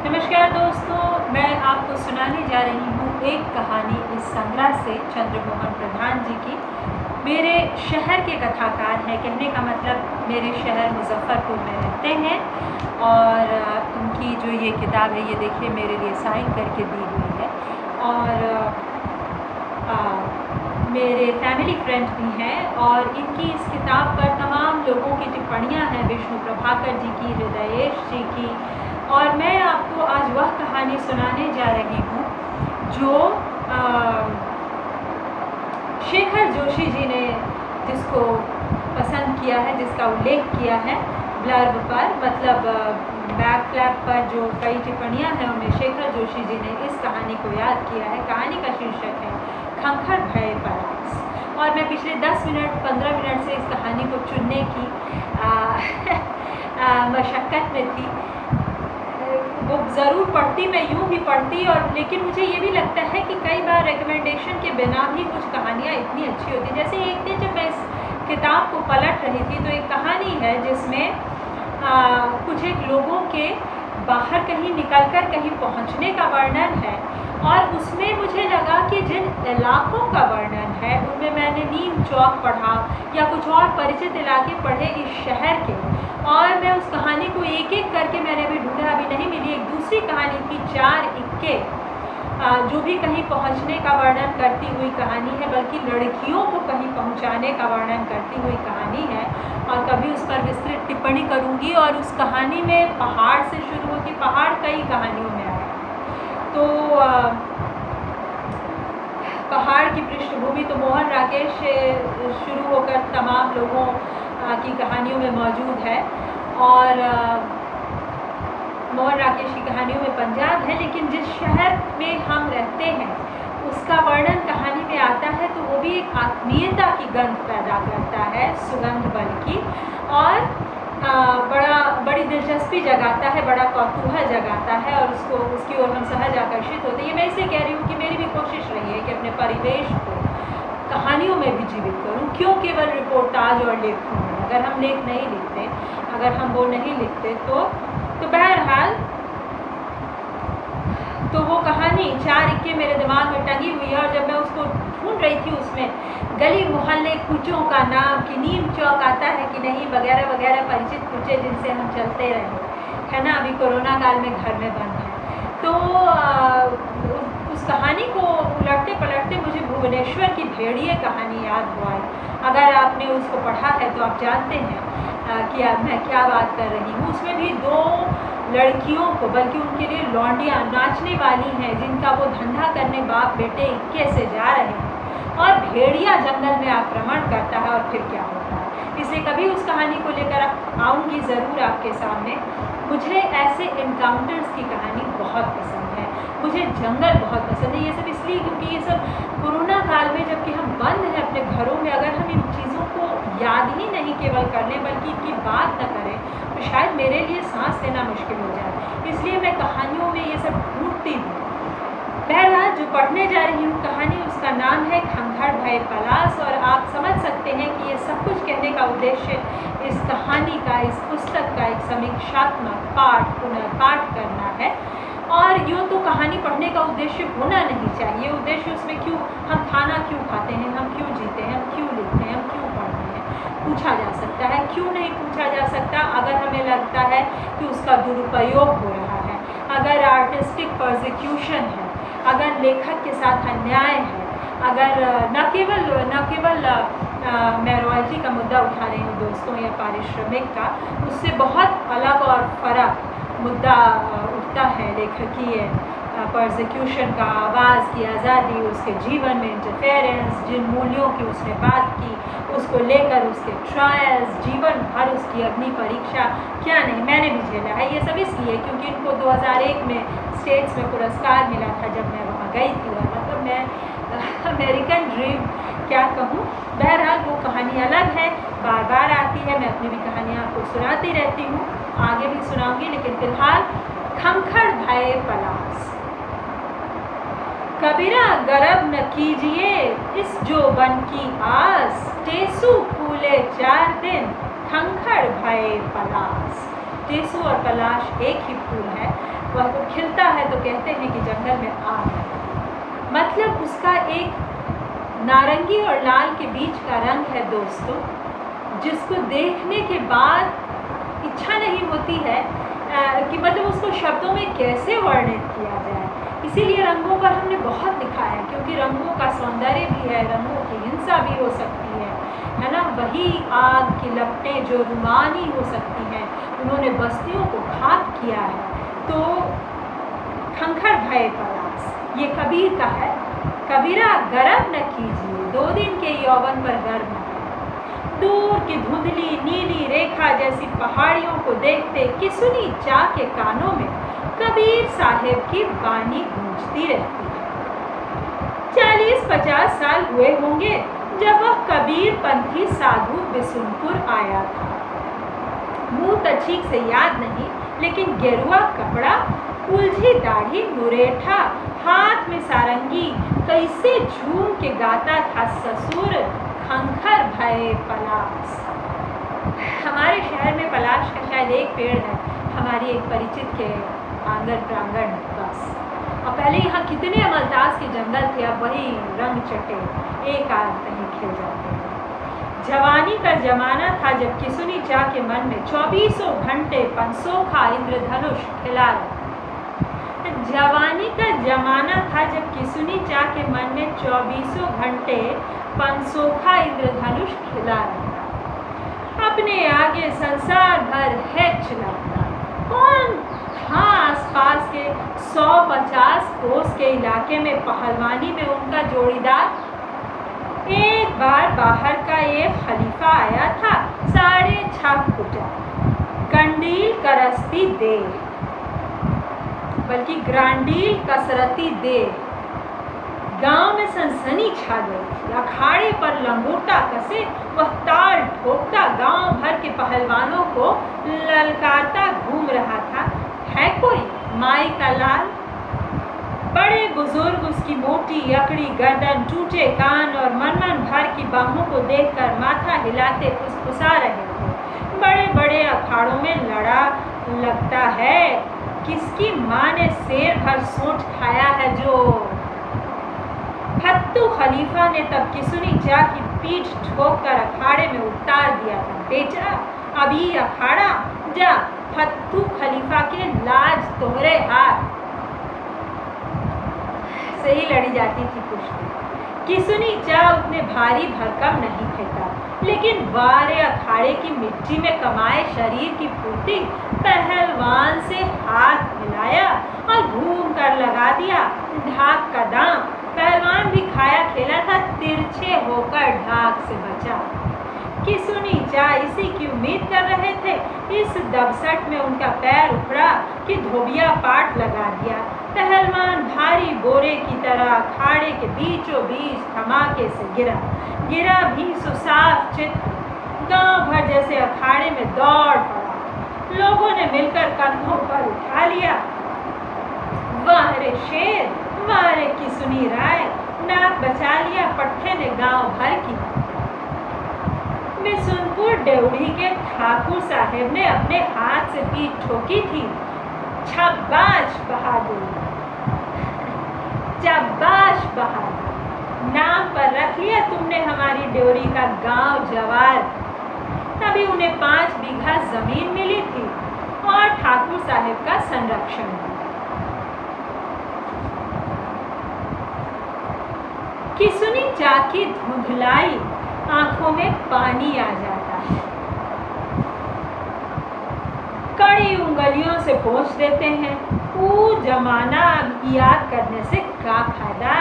नमस्कार दोस्तों, मैं आपको सुनाने जा रही हूँ एक कहानी इस संग्रह से चंद्रमोहन प्रधान जी की। मेरे शहर के कथाकार हैं, कहने का मतलब मेरे शहर मुजफ्फरपुर में रहते हैं और इनकी जो ये किताब है ये देखिए मेरे लिए साइन करके दी हुई है और मेरे फैमिली फ्रेंड भी हैं और इनकी इस किताब पर तमाम लोगों की टिप्पणियाँ हैं, विष्णु प्रभाकर जी की, हृदयेश जी की। और मैं आपको आज वह कहानी सुनाने जा रही हूँ जो शेखर जोशी जी ने जिसको पसंद किया है, जिसका उल्लेख किया है ब्लर्ब पर, मतलब बैक फ्लैप पर जो कई टिप्पणियाँ हैं उनमें शेखर जोशी जी ने इस कहानी को याद किया है। कहानी का शीर्षक है खंखर भय पलाश। और मैं पिछले 10 मिनट 15 मिनट से इस कहानी को चुनने की मशक्क़त में थी। वो ज़रूर पढ़ती, मैं यूँ भी पढ़ती, और लेकिन मुझे ये भी लगता है कि कई बार रिकमेंडेशन के बिना भी कुछ कहानियाँ इतनी अच्छी होती। जैसे एक दिन जब मैं इस किताब को पलट रही थी तो एक कहानी है जिसमें कुछ एक लोगों के बाहर कहीं निकलकर कहीं पहुँचने का वर्णन है और उसमें मुझे लगा कि जिन इलाकों का वर्णन है उनमें मैंने नीम चौक पढ़ा या कुछ और परिचित इलाके पढ़े इस शहर के, और मैं उस कहानी को एक एक करके मैंने भी ढूंढा, अभी नहीं मिली। एक दूसरी कहानी थी 4 इक्के, जो भी कहीं पहुंचने का वर्णन करती हुई कहानी है, बल्कि लड़कियों को कहीं पहुंचाने का वर्णन करती हुई कहानी है और कभी उस पर विस्तृत टिप्पणी करूंगी। और उस कहानी में पहाड़ से शुरू होती, पहाड़ कई कहानियों में आया तो पहाड़ की पृष्ठभूमि तो मोहन राकेश से शुरू होकर तमाम लोगों की कहानियों में मौजूद है और मोहन राकेश की कहानियों में पंजाब है, लेकिन जिस शहर में हम रहते हैं उसका वर्णन कहानी में आता है तो वो भी एक आत्मीयता की गंध पैदा करता है, सुगंध बल्कि, और बड़ी दिलचस्पी जगाता है, बड़ा कौतूहल जगाता है और उसकी ओर हम सहज आकर्षित होते हैं। मैं इसलिए कह रही हूँ कि मेरी भी कोशिश रही है कि अपने परिवेश को कहानियों में भी जीवित करूँ, क्यों केवल रिपोर्टाज और लेखों में। अगर हम लेख नहीं लिखते, अगर हम वो नहीं लिखते तो बहरहाल तो वो कहानी 4 इक्के मेरे दिमाग में टंगी हुई है। और जब मैं उसको ढूंढ रही थी उसमें गली मोहल्ले कुचों का नाम, कि नीम चौक आता है कि नहीं, वगैरह वगैरह परिचित कुचे जिनसे हम चलते रहे, है ना, अभी कोरोना काल में घर में बंद है। तो उस कहानी को उलटते पलटते मुझे भुवनेश्वर की भेड़िए कहानी याद हुआ है। अगर आपने उसको पढ़ा है तो आप जानते हैं कि मैं क्या बात कर रही हूँ। उसमें भी 2 लड़कियों को, बल्कि उनके लिए लौंडियाँ नाचने वाली हैं, जिनका वो धंधा करने बाप बेटे इक्के से जा रहे हैं और भेड़िया जंगल में आक्रमण करता है और फिर क्या होता है। इसलिए कभी उस कहानी को लेकर आऊँगी ज़रूर आपके सामने। मुझे ऐसे इनकाउंटर्स की कहानी बहुत पसंद है, मुझे जंगल बहुत पसंद है। ये सब इसलिए क्योंकि ये सब कोरोना काल में जबकि हम बंद हैं अपने घरों में, अगर हम इन चीज़ों को याद ही नहीं केवल कर लें बल्कि इनकी बात न करें तो शायद मेरे लिए सांस लेना मुश्किल हो जाए। इसलिए मैं कहानियों में ये सब ढूंढती हूँ। बहरहाल जो पढ़ने जा रही हूँ कहानी, उसका नाम है खंखर भय पलाश। और आप समझ सकते हैं कि ये सब कुछ कहने का उद्देश्य इस कहानी का, इस पुस्तक का एक समीक्षात्मक पाठ, पुनर्पाठ करना है। और यूँ तो कहानी पढ़ने का उद्देश्य होना नहीं चाहिए। उद्देश्य उसमें क्यों, हम खाना क्यों खाते हैं, हम क्यों जीते हैं, हम क्यों लिखते हैं, हम क्यों पढ़ते हैं, पूछा जा सकता है। क्यों नहीं पूछा जा सकता? अगर हमें लगता है कि उसका दुरुपयोग हो रहा है, अगर आर्टिस्टिक प्रोसिक्यूशन है, अगर लेखक के साथ अन्याय है, अगर न केवल मैं रॉयल्टी का मुद्दा उठा रही हूँ दोस्तों या पारिश्रमिक का, उससे बहुत अलग और फ़र्क मुद्दा उठता है लेखकीय प्रोसिक्यूशन का, आवाज़ की आज़ादी, उसके जीवन में इंटरफेरेंस, जिन मूल्यों की उसने बात की उसको लेकर उसके ट्रायल्स, जीवन भर उसकी अग्नि परीक्षा, क्या नहीं मैंने भी झेला है। ये सब इसलिए क्योंकि इनको 2001 में स्टेट्स में पुरस्कार मिला था जब मैं वहाँ गई थी, और मतलब मैं अमेरिकन ड्रीम क्या कहूँ। बहरहाल वो कहानी अलग है, बार बार आती है, मैं अपनी भी कहानियाँ आपको सुनाती रहती हूँ, आगे भी सुनाऊँगी, लेकिन फ़िलहाल खंखर भय पलाश। कबीरा गर्व न कीजिए इस जोबन की आस, टेसू फूले 4 दिन खंखर भय पलाश। टेसू और पलाश एक ही फूल है, वह तो खिलता है तो कहते हैं कि जंगल में आग है। मतलब उसका एक नारंगी और लाल के बीच का रंग है दोस्तों, जिसको देखने के बाद इच्छा नहीं होती है कि मतलब उसको शब्दों में कैसे वर्णित किया जाए। इसीलिए रंगों पर हमने बहुत लिखा है, क्योंकि रंगों का सौंदर्य भी है, रंगों की हिंसा भी हो सकती है ना। वही आग की लपटें जो रुमानी हो सकती हैं, उन्होंने बस्तियों को खाक किया है। तो खंखर भय पलाश, ये कबीर का है। कबीरा गर्व न कीजिए, 2 दिन के यौवन पर गर्व न करें। दूर की धुंधली नीली रेखा जैसी पहाड़ियों को देखते किसुनी चा के कानों में कबीर साहिब की बानी गूंजती रहती है। 40-50 साल हुए होंगे जब वह कबीर पंथी साधु बिसुनपुर आया था। मुंह तो ठीक से याद नहीं, लेकिन गेरुआ कपड़ा, उलझी दाढ़ी, मुरेठा, हाथ में सारंगी, कैसे झूम के गाता था ससुर खंखर भय पलाश। हमारे शहर में पलाश का शायद एक पेड़ है, हमारी एक परिचित के आंगन प्रांगण बस। और पहले यहाँ कितने अमलतास के जंगल थे, अब वही रंग चटे एक आध कहीं खिल जाते हैं। जवानी का जमाना था जब किसुनी चा के मन में 24 घंटे पंसोखा इंद्रधनुष खिला रहा। जवानी का जमाना था जब किसुनी चा के मन में 24 घंटे पंसोखा इंद्रधनुष खिला रहा। अपने आगे संसार भर है चलाता। कौन था आसपास के 100-50 कोस के इलाके में पहलवानी में उनका जोड़ीदार? एक बार बाहर का एक खलीफा आया था, 6.5 फुटा, कंडील करस्ती दे, बल्कि ग्रांडील कसरती दे। गांव में सनसनी छा गई थी। अखाड़े पर लंगोटा कसे वह ताल ठोकता गांव भर के पहलवानों को ललकारता घूम रहा था। है कोई माई का लाल? बड़े बुजुर्ग उसकी मोटी अकड़ी गर्दन, टूटे कान और मन भर की बाहों को देखकर माथा हिलाते फुसफुसा रहे थे। बड़े बड़े अखाड़ों में लड़ा लगता है, किसकी माँ ने शेर भर सोंठ खाया है जो। फत्तू खलीफा ने तब किसुनी चा की पीठ ठोक कर अखाड़े में उतार दिया था। बेचा अभी अखाड़ा, जा फत्तू खलीफा के लाज तुम्हारे हाथ। सही लड़ी जाती थी कुश्ती। किसुनी चा उतने भारी भरकम नहीं फेंका, लेकिन वारे अखाड़े की मिट्टी में कमाए शरीर की फुर्ती पहलवान से हाथ मिलाया और घूम कर लगा दिया ढाक का दाम। पहलवान भी खाया खेला था, तिरछे होकर ढाक से बचा। किसुनी चा इसी की उम्मीद कर रहे थे। इस दबसट में उनका पैर उखड़ा कि धोबिया पाट लगा दिया। पहलवान भारी बोरे की तरह अखाड़े के बीचों बीच धमाके से गिरा भी सुसाफ चित्त। गांव भर जैसे अखाड़े में दौड़ पड़ा। लोगों ने मिलकर कंधों पर उठा लिया। वाह रे शेर, वाह रे किसुनी राय, नाक बचा लिया पट्टे ने गांव भर की। बिसुनपुर डेवढ़ी के ठाकुर साहेब ने अपने हाथ से पीठ ठोकी थी। शाबाश बहादुर, शाबाश बहादुर, नाम पर रख लिया तुमने हमारी डेवरी का गांव जवार। तभी उन्हें 5 बीघा जमीन मिली थी और ठाकुर साहेब का संरक्षण भी। किसुनी चा की धुंधलाई आंखों में पानी आ जाता है। कड़ी उंगलियों से पोंछ देते हैं। वो जमाना अब याद करने से क्या फायदा।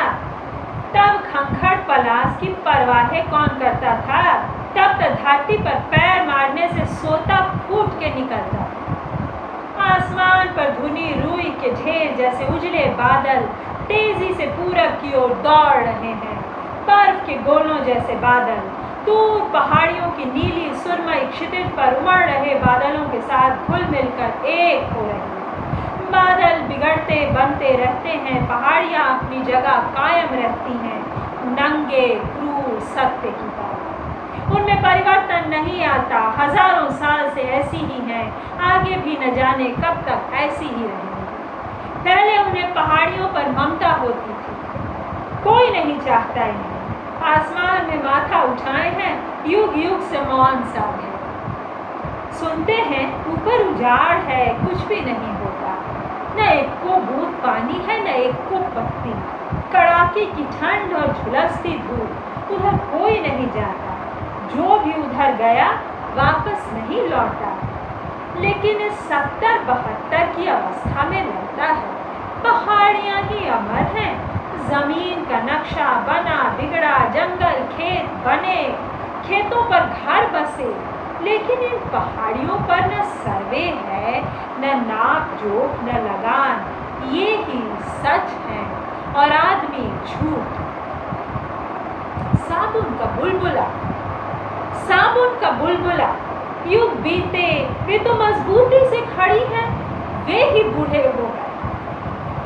तब खंखर पलाश की परवाहें कौन करता था। तब तो धरती पर पैर मारने से सोता फूट के निकलता था। आसमान पर धुनी रुई के ढेर जैसे उजले बादल तेजी से पूरब की ओर दौड़ रहे हैं। बर्फ के गोलों जैसे बादल दूर पहाड़ियों की नीली सुरमई क्षितिज पर उमड़ रहे बादलों के साथ घुल मिलकर एक हो रहे हैं। बादल बिगड़ते बनते रहते हैं, पहाड़ियाँ अपनी जगह कायम रहती हैं, नंगे क्रूर सत्य की तरह। उनमें परिवर्तन नहीं आता, हजारों साल से ऐसी ही हैं, आगे भी न जाने कब तक ऐसी ही रहेंगी। पहले उन्हें पहाड़ियों पर ममता होती थी, कोई नहीं चाहता इन्हें। आसमान में माथा उठाए हैं, युग युग से मौन सा है। सुनते हैं ऊपर उजाड़ है, कुछ भी नहीं होता, न एक को बूंद पानी है, न एक को पत्ती। कड़ाके की ठंड और झुलसती धूप, उधर कोई नहीं जाता, जो भी उधर गया वापस नहीं लौटा। लेकिन इस 70-72 की अवस्था में लगता है पहाड़ियां ही अमर हैं। जमीन का नक्शा बना बिगड़ा, जंगल खेत बने, खेतों पर घर बसे, लेकिन इन पहाड़ियों पर न सर्वे है, न नाप जोख, न लगान। ये ही सच है और आदमी झूठ। साबुन का बुलबुला युग बीते, वे तो मजबूती से खड़ी हैं, वे ही बूढ़े हो गए।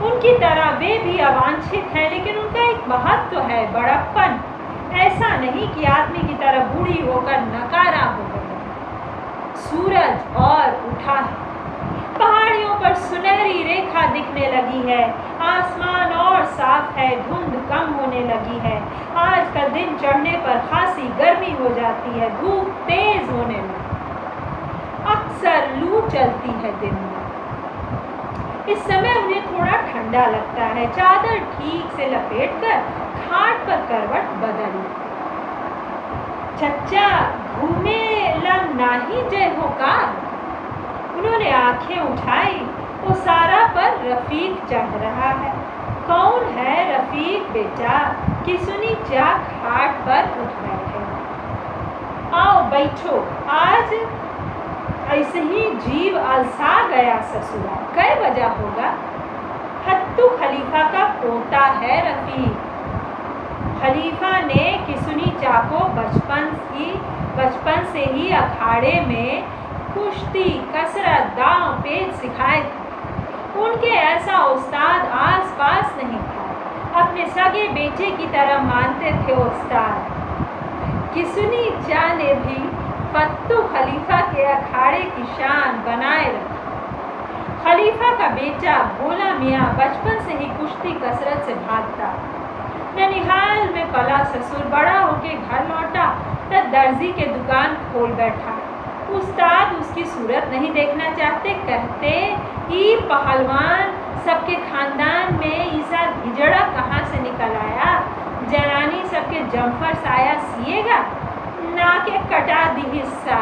उनकी तरह वे भी अवांछित हैं, लेकिन उनका एक महत्व है, बड़प्पन। ऐसा नहीं कि आदमी की तरह बूढ़ी होकर नकारा हो गई। सूरज और उठा है, पहाड़ियों पर सुनहरी रेखा दिखने लगी है, आसमान और साफ है, धुंध कम होने लगी है। आजकल दिन चढ़ने पर खासी गर्मी हो जाती है, धूप तेज होने लगी, अक्सर लू चलती है दिन में। इस समय उन्हें थोड़ा ठंडा लगता है, चादर ठीक से लपेटकर खाट पर करवट बदल। चच्चा घूमे नाही जय हो कार। उन्होंने आंखें उठाई, वो सारा पर रफीक चढ़ रहा है। कौन है रफीक बेटा? किसुनी चा खाट पर उठ बैठे। आओ बैठो, आज ऐसे ही जीव अलसा गया ससुरा। कै वजह होगा? हत्तू खलीफा का पोता है रफीक। खलीफा ने किसुनी चा को बचपन से ही अखाड़े में कुश्ती, कसरत, दांव पेच सिखाए थे। उनके ऐसा उस्ताद आस पास नहीं था, अपने सगे बेटे की तरह मानते थे उस्ताद। किसुनी चा ने भी फत्तू खलीफा के अखाड़े की शान बनाए रखी। खलीफा का बेटा भोला मियाँ बचपन से ही कुश्ती कसरत से भागता। ननिहाल में पला ससुर बड़ा होके घर लौटा तब दर्जी के दुकान खोल बैठा। उस्ताद उसकी सूरत नहीं देखना चाहते, कहते ये पहलवान सबके खानदान में ईसा हिजड़ा कहाँ से निकल आया, जनानी सबके जम्फर साया सिएगा, नाके कटा दी हिस्सा।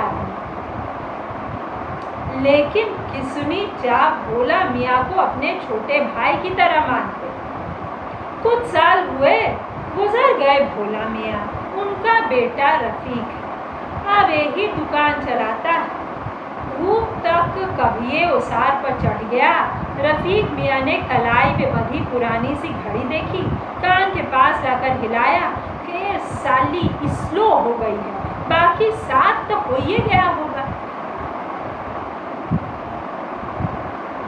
लेकिन किसुनी चा भोला मियाँ को अपने छोटे भाई की तरह मानते। कुछ साल हुए गुजर गए भोला मियाँ, उनका बेटा रफीक है, अब यही दुकान चलाता है। धूप तक कभी उसार पर चढ़ गया। रफीक मियाँ ने कलाई पे बंधी पुरानी सी घड़ी देखी, कान के पास लाकर हिलाया कि साली स्लो हो गई है, बाकी 7 तो हो ही गया होगा।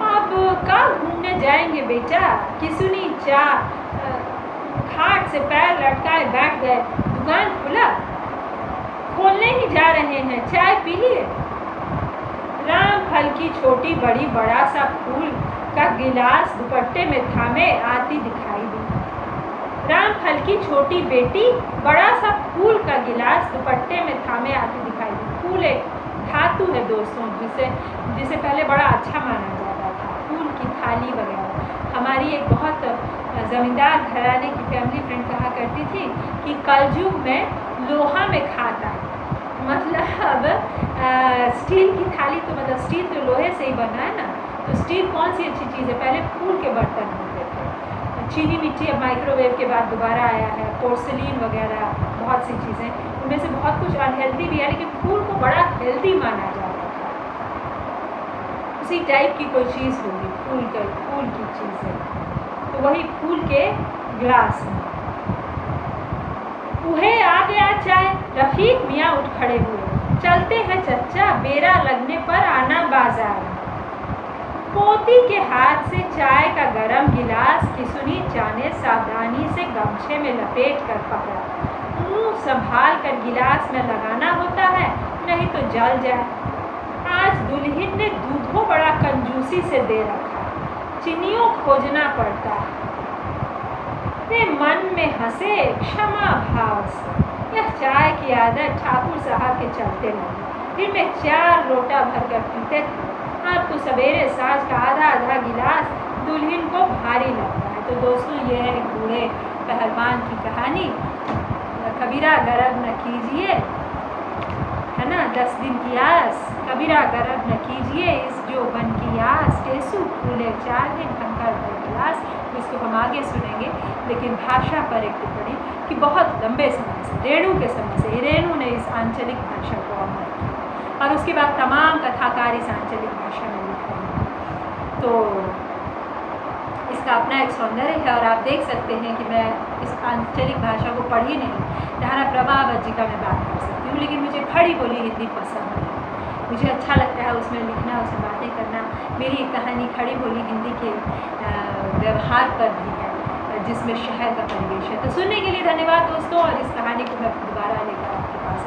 अब कहाँ घूमने जाएंगे बेटा? किसुनी चा खाट से पैर लटकाए बैठ गए। दुकान खुला, खोलने ही जा रहे हैं, चाय पी लिए? राम फल की छोटी बड़ी बड़ा सा फूल का गिलास दुपट्टे में थामे आती दिखाई दी। राम फल की छोटी बेटी बड़ा सा फूल का गिलास दुपट्टे में थामे आती दिखाई दी। फूल एक धातु है दोस्तों, जिसे पहले बड़ा अच्छा माना जाता था, फूल की थाली वगैरह। हमारी एक बहुत जमींदार घराने की फैमिली फ्रेंड कहा करती थी कि कलयुग में लोहा में खाता है, मतलब स्टील की थाली, तो मतलब स्टील तो लोहे से ही बना है ना, तो स्टील कौन सी अच्छी चीज़ है? पहले फूल के बर्तन होते थे, चीनी मिट्टी अब माइक्रोवेव के बाद दोबारा आया है, पोर्सिलीन वगैरह बहुत सी चीज़ें, उनमें से बहुत कुछ अनहेल्दी भी है, लेकिन फूल को बड़ा हेल्दी माना जाता था। उसी टाइप की कोई चीज़ होगी, फूल की चीज़ है, तो वही फूल के गिलास में। उहे आ गया चाय। रफीक मियाँ उठ खड़े हुए। चलते हैं चच्चा, बेरा लगने पर आना बाजार। पोती के हाथ से चाय का गरम गिलास किसुनी चा ने सावधानी से गमछे में लपेट कर पकड़ा। मुंह संभाल कर गिलास में लगाना होता है, नहीं तो जल जाए। आज दुल्हन ने दूधो बड़ा कंजूसी से दे रखा, चीनियों खोजना पड़ता है। वे मन में हंसे क्षमा भाव से। यह चाय की आदत ठाकुर साहब के चलते लगी। फिर में 4 लोटा भरकर पीते थे। अब तो सवेरे साँझ का आधा गिलास दुल्हन को भारी लगता है। तो दोस्तों, ये है एक बूढ़े पहलवान की कहानी। कबीरा गर्व न कीजिए, है ना, 10 दिन की आस। कबीरा गर्व न कीजिए इस जो बन की आस, टेसु फूले 4 दिन कंकर भर गिलास। इसको हम आगे सुनेंगे, लेकिन भाषा पर एक टिप्पणी कि बहुत लंबे समय से, रेणु के समय से, रेणु ने इस आंचलिक भाषा को अमर किया और उसके बाद तमाम कथाकार इस आंचलिक भाषा में लिखे हैं। तो इसका अपना एक सौंदर्य है और आप देख सकते हैं कि मैं इस आंचलिक भाषा को पढ़ी नहीं, धारा प्रभा वज्जिका में बात कर सकती हूँ, लेकिन मुझे खड़ी बोली हिंदी पसंद है। मुझे अच्छा लगता है उसमें लिखना, उसमें बातें करना। मेरी कहानी खड़ी बोली हिंदी के व्यवहार पर भी है, जिसमें शहर का परिवेश है। तो सुनने के लिए धन्यवाद दोस्तों, और इस कहानी को मैं दोबारा लेकर आपके पास